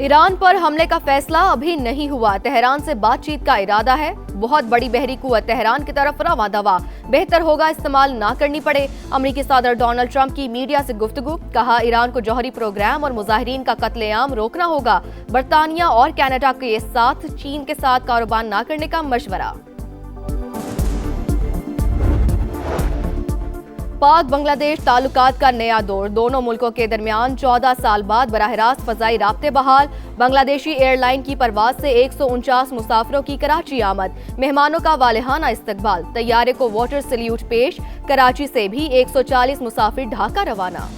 Iran पर हमले का फैसला अभी नहीं हुआ। तेहरान से बातचीत का इरादा है। बहुत बड़ी बहरी कुव्वत तेहरान की तरफ रवां दवा। बेहतर होगा इस्तेमाल ना करनी पड़े। अमेरिकी सदर डोनाल्ड ट्रंप की मीडिया से गुफ्तगू। कहा, ईरान को जौहरी प्रोग्राम और मुजाहिरीन का कत्लेआम रोकना होगा। बरतानिया और कनाडा के साथ चीन के साथ कारोबार ना करने का मशवरा। पाक बांग्लादेश ताल्लुकात का नया दौर। दोनों मुल्कों के दरमियान 14 साल बाद बराह रास्त फजाई राब्ते बहाल। बांग्लादेशी एयरलाइन की परवाज से 149 मुसाफिरों की कराची आमद। मेहमानों का वालेहाना इस्तकबाल। तैयारे को वाटर सल्यूट पेश। कराची से भी 140 मुसाफिर ढाका रवाना।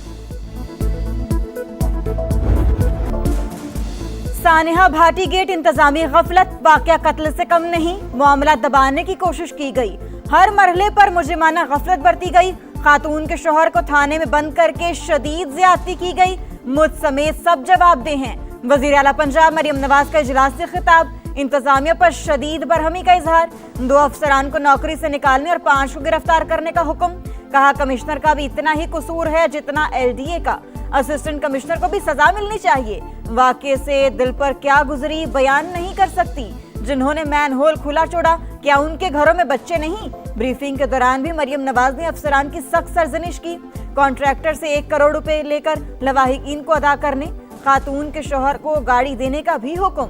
सानिहा भाटी गेट इंतजामी गफलत। वाकया कत्ल से कम नहीं। मामला दबाने की कोशिश की गई। हर मरहले पर मुजरिमाना गफलत बरती गई। खातून के शौहर को थाने में बंद करके शदीद ज्यादती की गई। मुझ समेत सब जवाबदेह हैं। वजीर आला पंजाब मरियम नवाज का इजलास से खिताब। इंतजामिया पर शदीद बरहमी का इजहार। 2 अफसरान को नौकरी से निकालने और 5 को गिरफ्तार करने का हुक्म। कहा, कमिश्नर का भी इतना ही कसूर है जितना LDA का। असिस्टेंट कमिश्नर को भी सजा मिलनी चाहिए। वाकये से दिल पर क्या गुजरी बयान नहीं कर सकती। जिन्होंने मैन होल खुला छोड़ा, क्या उनके घरों में बच्चे नहीं? ब्रीफिंग के दौरान भी मरियम नवाज ने अफसरान की सख्त सरजनिश की। कॉन्ट्रैक्टर से 1 करोड़ रुपए लेकर लवाहिकीन को अदा करने, खातून के शौहर को गाड़ी देने का भी हुक्म।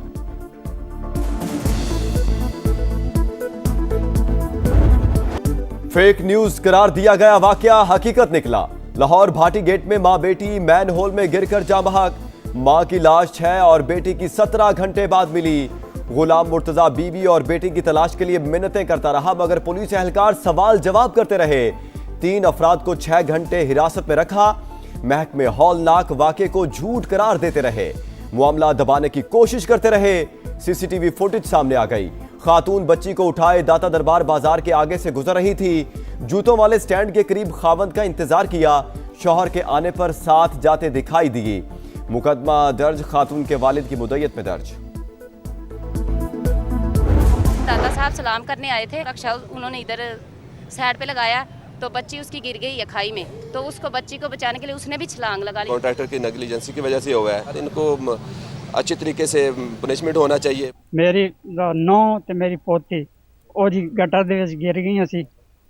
फेक न्यूज करार दिया गया वाकया हकीकत निकला। लाहौर भाटी गेट में मां बेटी मैन होल में गिरकर जाँ बहक। मां की लाश 6 और बेटी की 17 घंटे बाद मिली। गुलाम मुर्तजा बीवी और बेटी की तलाश के लिए मिन्नतें करता रहा, मगर पुलिस एहलकार सवाल जवाब करते रहे। 3 अफराद को 6 घंटे हिरासत में रखा। महकमे हौलनाक वाकये को झूठ करार देते रहे। मामला दबाने की कोशिश करते रहे। CCTV फुटेज सामने आ गई। खातून बच्ची को उठाए दाता दरबार बाजार के आगे से गुजर रही थी। जूतों वाले स्टैंड के करीब खावंद का इंतजार किया। शौहर के आने पर साथ जाते दिखाई दिए। मुकदमा दर्ज खातून के वालिद की मुद्दत में दर्ज। दादा साहब सलाम करने आए थे। रक्षा उन्होंने इधर साइड पे लगाया तो बच्ची उसकी गिर गई है खाई में। तो उसको बच्ची को बचाने के लिए उसने भी छलांग लगा ली। कॉन्ट्रैक्टर की नेग्लिजेंसी की वजह से हुआ है। इनको अच्छे तरीके से पनिशमेंट होना चाहिए। मेरी नौ ते मेरी पोती ਉਹ ਜੀ ਗਟਰ ਦੇ ਵਿੱਚ ਗਿਰ ਗਈਆਂ ਸੀ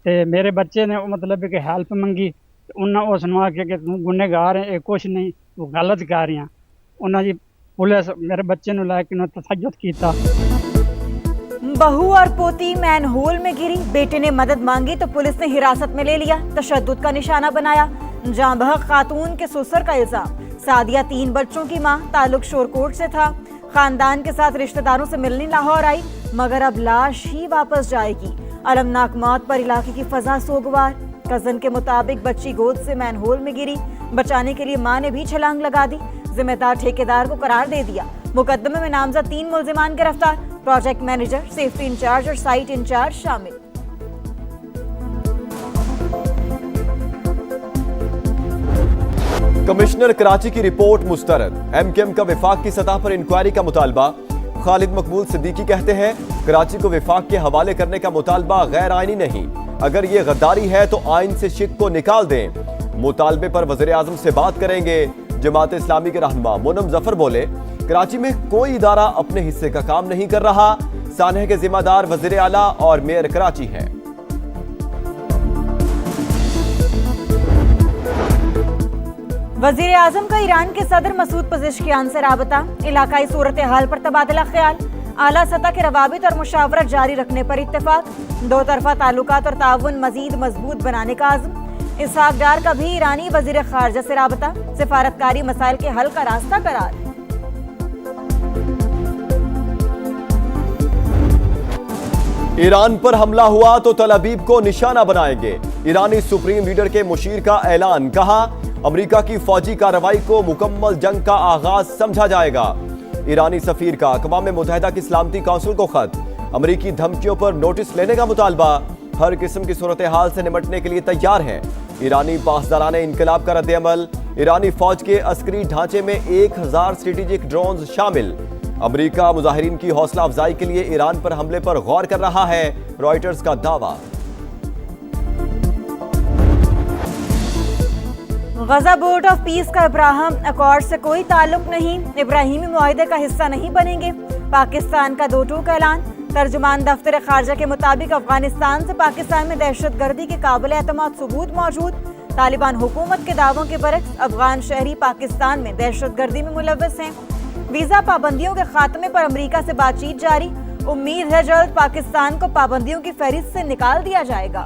ਤੇ ਮੇਰੇ ਬੱਚੇ ਨੇ ਮਤਲਬ ਕਿ ਹੈਲਪ ਮੰਗੀ। ਉਹਨਾਂ ਉਸ ਨੂੰ ਆਖਿਆ ਕਿ ਤੂੰ ਗੁਨੇਗਾਰ ਹੈ, ਇਹ ਕੁਛ ਨਹੀਂ, ਤੂੰ ਗਲਤ ਕਰ ਰਿਹਾ। ਉਹਨਾਂ ਜੀ ਪੁਲਿਸ ਮੇਰੇ ਬੱਚੇ ਨੂੰ ਲੈ ਕੇ ਤਸ਼ੱਦਦ ਕੀਤਾ। बहू और पोती मैन होल में गिरी। बेटे ने मदद मांगी तो पुलिस ने हिरासत में ले लिया। तशद्दुद का निशाना बनाया। जाँ बहक खातून के ससुर का इल्जाम। सादिया 3 बच्चों की मां। ताल्लुक शोरकोट से था। खानदान के साथ रिश्तेदारों से मिलने लाहौर आई, मगर अब लाश ही वापस जाएगी। अलमनाक मौत पर इलाके की फजा सोगवार। कजन के मुताबिक बच्ची गोद से मैन होल में गिरी। बचाने के लिए मां ने भी छलांग लगा दी। जिम्मेदार ठेकेदार को करार दे दिया। मुकदमे में नामजद 3 मुल्जिमान गिरफ्तार। प्रोजेक्ट मैनेजर, सेफ्टी इंचार्ज और साइट इंचार्ज शामिल। कमिश्नर कराची की रिपोर्ट मुस्तरद। MKM का विफाक की सतह पर इंक्वायरी का मुतालबा। खालिद मकबूल सिद्दीकी कहते हैं, कराची को विफाक के हवाले करने का मुतालबा गैर आईनी नहीं। अगर ये गद्दारी है तो आइन से शिक को निकाल दें। मुतालबे पर वज़ीर आज़म से बात करेंगे। जमात इस्लामी के रहनुमा मोनम जफर बोले, कराची में कोई इदारा अपने हिस्से का काम नहीं कर रहा। सानह के जिम्मेदार वज़ीर आला और मेयर कराची हैं। वजीर आजम का ईरान के सदर मसूद पज़ेश्कियान से राबता। इलाकाई सूरत हाल पर तबादला ख्याल। आला सतह के रवाबित और मुशावरत जारी रखने पर इत्तेफाक। 2 तरफा ताल्लुकात और ताउन मजीद मजबूत बनाने का आज़म। इसहाक डार का भी ईरानी वजीर खारजा से राबता। सिफारतकारी मसाइल के हल का रास्ता करार। ईरान पर हमला हुआ तो तल अबीब को निशाना बनाएंगे। ईरानी सुप्रीम लीडर के मुशीर का ऐलान। कहा, अमेरिका की फौजी कार्रवाई को मुकम्मल जंग का आगाज समझा जाएगा। ईरानी सफीर का अक़वाम मुत्तहिदा की सलामती काउंसिल को खत। अमेरिकी धमकियों पर नोटिस लेने का मुतालबा। हर किस्म की सूरत हाल से निपटने के लिए तैयार हैं। ईरानी पासदाराना इनकलाब का रद्द-ए-अमल। ईरानी फौज के अस्करी ढांचे में 1000 स्ट्रेटेजिक ड्रोन शामिल। अमेरिका मुजाहिरीन की हौसला अफजाई के लिए ईरान पर हमले पर गौर कर रहा है। रॉयटर्स का दावा। गजा बोर्ड ऑफ पीस का इब्राहिम अकॉर्ड से कोई ताल्लुक नहीं, इब्राहिमी मुआहदे का हिस्सा नहीं बनेंगे। पाकिस्तान का दो टूक ऐलान। तर्जुमान दफ्तर खारजा के मुताबिक अफगानिस्तान से पाकिस्तान में दहशतगर्दी के काबिल एतमाद सबूत मौजूद। तालिबान हुकूमत के दावों के बरक्स अफगान शहरी पाकिस्तान में दहशतगर्दी में मुलव्वस हैं। वीजा पाबंदियों के खात्मे पर अमेरिका से बातचीत जारी। उम्मीद है जल्द पाकिस्तान को पाबंदियों की फहरिस्त से निकाल दिया जाएगा।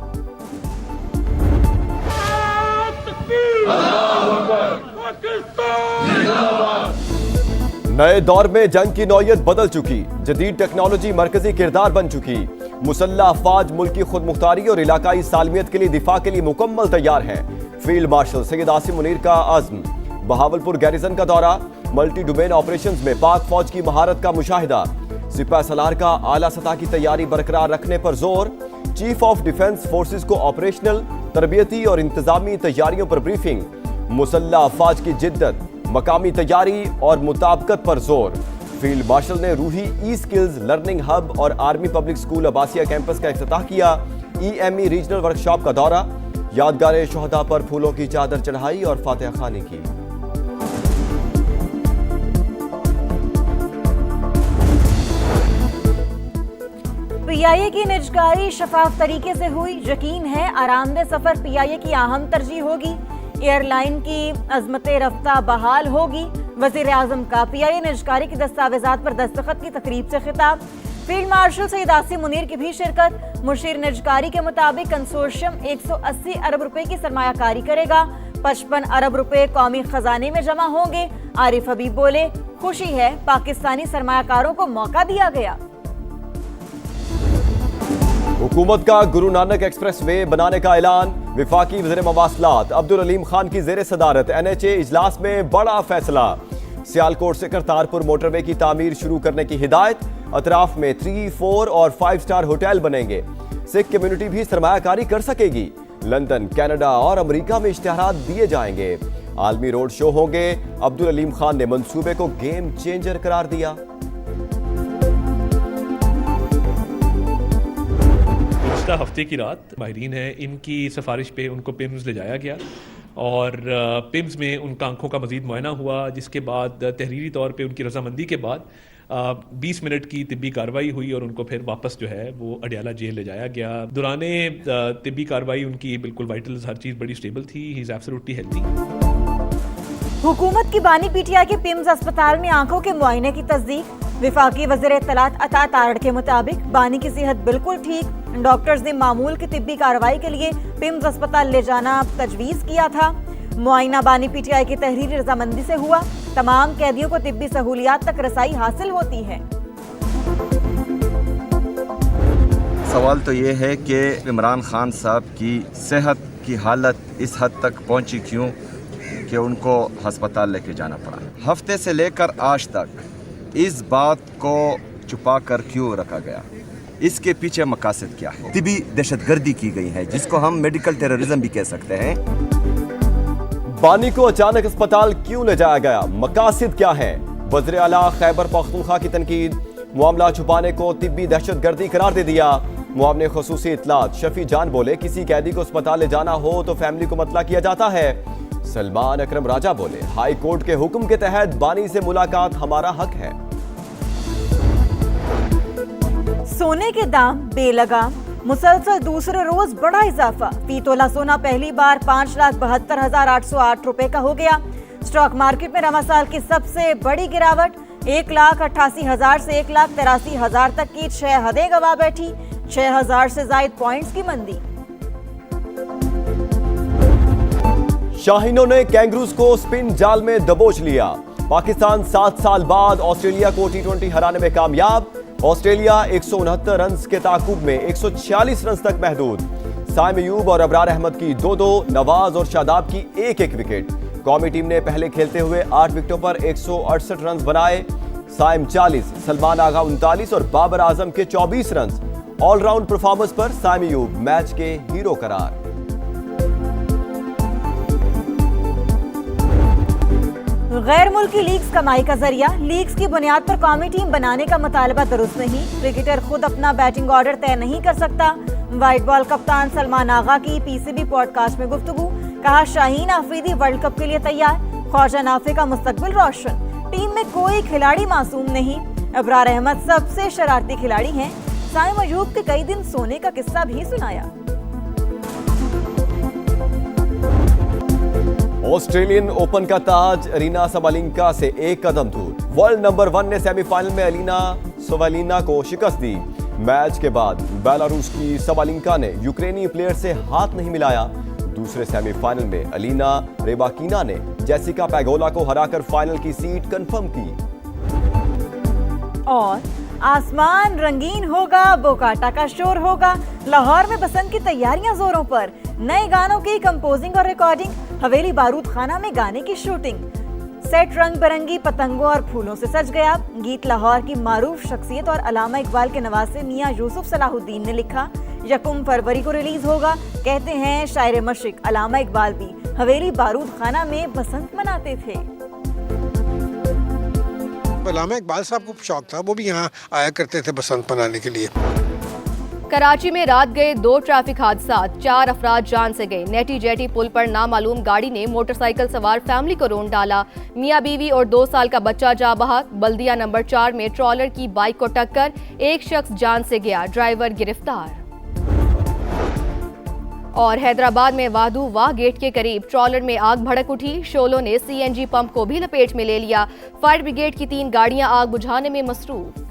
नए दौर में जंग की नौयत बदल चुकी, जदीद टेक्नोलॉजी मरकजी किरदार बन चुकी। मुसल्लह अफवाज मुल्क की खुद मुख्तारी और इलाकाई सालमियत के लिए दिफा के लिए मुकम्मल तैयार है। फील्ड मार्शल सैयद आसिम मुनीर का आज़म। बहावलपुर गैरिसन का दौरा। मल्टी डोमेन ऑपरेशंस में पाक फौज की महारत का मुशाहिदा। सिपह सलार का आला सतह की तैयारी बरकरार रखने पर जोर। चीफ ऑफ डिफेंस फोर्सेस को ऑपरेशनल, तरबियती और इंतजामी तैयारियों पर ब्रीफिंग। मुसल्लह अफवाज की जिद्दत, मकामी तैयारी और मुताबकत पर जोर। फील्ड मार्शल ने रूही ई स्किल्स लर्निंग हब और army public school Abbasiya campus का इफ्तिताह किया। EME रीजनल वर्कशॉप का दौरा। यादगार शोहदा पर फूलों की चादर चढ़ाई और फातिहा खानी की। PIA की निजकारी शफाफ तरीके से हुई। यकीन है आरामदेह सफर PIA की अहम तरजीह होगी। एयरलाइन की अजमत रफ्ता बहाल होगी। वजीर आजम का PIA निजकारी की दस्तावेजात पर दस्तखत की तकरीब से खिताब। फील्ड मार्शल सैयद आसिम मुनीर की भी शिरकत। मुशीर निजकारी के मुताबिक कंसोर्शियम 180 अरब रुपए की सरमायाकारी करेगा। 55 अरब रुपए कौमी खजाने में जमा होंगे। आरिफ हबीब बोले, खुशी है पाकिस्तानी सरमायाकारों को मौका दिया गया। हुकूमत का गुरु नानक एक्सप्रेस वे बनाने का ऐलान। विफाकी वज़ीर मवासलात अब्दुल अलीम खान की ज़ेर सदारत NHA इजलास में बड़ा फैसला। सियालकोट से करतारपुर मोटरवे की तामीर शुरू करने की हिदायत। अतराफ में 3, 4 और 5 स्टार होटल बनेंगे। सिख कम्युनिटी भी सरमायाकारी कर सकेगी। लंदन, कनाडा और अमेरिका में इश्तिहारात दिए जाएंगे। आलमी रोड शो होंगे। अब्दुल अलीम खान ने मंसूबे को गेम चेंजर करार दिया। हफ्ते की रात माहिरीन है, इनकी सिफारिश पे उनको पिम्स ले जाया गया और पिम्स में उनका आंखों का मजीद मुआयना हुआ, जिसके बाद तहरीरी तौर पे उनकी रजामंदी के बाद 20 मिनट की तिब्बी कार्रवाई हुई और उनको फिर वापस जो है वो अडियाला जेल ले जाया गया। दौराने तिब्बी कार्रवाई उनकी बिल्कुल वाइटल्स हर चीज़ बड़ी स्टेबल थी। He is absolutely healthy. हुकूमत की बानी PTI के पिम्स अस्पताल में आंखों के मुआयने की तस्दीक। विफाकी वज़ीर इत्तलात अता तारड़ के मुताबिक बानी की सेहत बिल्कुल ठीक। डॉक्टर्स ने मामूल की तिब्बी कार्रवाई के लिए पिम्स अस्पताल ले जाना तजवीज़ किया था। मुआयना बानी PTI की तहरीरी रजामंदी से हुआ। तमाम कैदियों को तिब्बी सहूलियात तक रसाई हासिल होती है। सवाल तो ये है कि इमरान खान साहब की सेहत की हालत इस हद तक पहुंची क्यों कि उनको अस्पताल लेके जाना पड़ा। हफ्ते से लेकर आज तक इस बात को छुपा कर क्यों रखा गया, इसके पीछे मकासद क्या है? तिब्बी दहशतगर्दी की गई है, जिसको हम मेडिकल टेररिज्म भी कह सकते हैं। बानी को अचानक अस्पताल क्यों ले जाया गया, मकासद क्या है? वज़ीर आला खैबर पख्तूनख्वा की तनकीद। मामला छुपाने को तिब्बी दहशतगर्दी करार दे दिया। मुआवने खुसूसी इत्तलात शफी जान बोले, किसी कैदी को अस्पताल ले जाना हो तो फैमिली को मतला किया जाता है। सलमान अकरम राजा बोले, हाई कोर्ट के हुक्म के तहत बानी से मुलाकात हमारा हक है। सोने के दाम बेलगाम। मुसलसल दूसरे रोज बड़ा इजाफा। फी तोला सोना पहली बार 5,72,808 रुपए का हो गया। स्टॉक मार्केट में रवा साल की सबसे बड़ी गिरावट। 1,88,000 से 1,83,000 तक की 6 हदें गवा बैठी। 6,000 से जायद पॉइंट्स की मंदी। शाहीनों ने कैंगरूज को स्पिन जाल में दबोच लिया। पाकिस्तान 7 साल बाद ऑस्ट्रेलिया को T20 हराने में कामयाब। ऑस्ट्रेलिया 169 रन के ताकुब में 146 रन तक महदूद। साइम अयूब और अबरार अहमद की 2-2, नवाज और शादाब की 1-1 विकेट। कौमी टीम ने पहले खेलते हुए 8 विकेटों पर 168 रन बनाए। साइम 40, सलमान आगा 39 और बाबर आजम के 24 रन। ऑलराउंड परफॉर्मेंस पर साइम अयूब मैच के हीरो करार। गैर मुल्की लीग्स कमाई का जरिया। लीग्स की बुनियाद पर कौमी टीम बनाने का मुतालबा दुरुस्त नहीं। क्रिकेटर खुद अपना बैटिंग ऑर्डर तय नहीं कर सकता। व्हाइट बॉल कप्तान सलमान आगा की पीसीबी पॉडकास्ट में गुफ्तगू, कहा शाहीन आफरीदी वर्ल्ड कप के लिए तैयार, ख्वाजा नाफे का मुस्तकबिल रोशन, टीम में कोई खिलाड़ी मासूम नहीं, अबरार अहमद सबसे शरारती खिलाड़ी हैं, साइम अयूब के कई दिन सोने का किस्सा भी सुनाया। ऑस्ट्रेलियन ओपन का ताज अरीना सबालेंका से एक कदम दूर। वर्ल्ड नंबर 1 ने सेमीफाइनल में अलीना सबालेंका को शिकस्त दी। मैच के बाद बेलारूस की सबालेंका ने यूक्रेनी प्लेयर से हाथ नहीं मिलाया। दूसरे सेमीफाइनल में अलीना रेबाकीना ने जेसिका पैगोला को हराकर फाइनल की सीट कंफर्म की। और आसमान रंगीन होगा, बोकाटा का शोर होगा। लाहौर में बसंत की तैयारियां जोरों पर, नए गानों की कंपोजिंग और रिकॉर्डिंग, हवेली बारूद खाना में गाने की शूटिंग, सेट रंग बिरंगी पतंगों और फूलों से सज गया। गीत लाहौर की मारूफ शख्सियत और अलामा इकबाल के नवासे मियां यूसुफ सलाहुद्दीन ने लिखा। 1 फरवरी को रिलीज होगा। कहते हैं शायर मशरिक अलामा इकबाल भी हवेली बारूद खाना में बसंत मनाते थे। अलामा इकबाल साहब को शौक था, वो भी यहाँ आया करते थे बसंत मनाने के लिए। कराची में रात गए 2 ट्रैफिक हादसात, 4 अफराद जान से गए। नेटी जेटी पुल पर नामालूम गाड़ी ने मोटरसाइकिल सवार फैमिली को रोन डाला। मियां बीवी और 2 साल का बच्चा जा बहक। बल्दिया नंबर 4 में ट्रॉलर की बाइक को टक्कर, एक शख्स जान से गया, ड्राइवर गिरफ्तार। और हैदराबाद में वादू वाह गेट के करीब ट्रॉलर में आग भड़क उठी। शोलों ने सीएनजी पंप को भी लपेट में ले लिया। फायर ब्रिगेड की 3 गाड़ियां आग बुझाने में मसरूफ।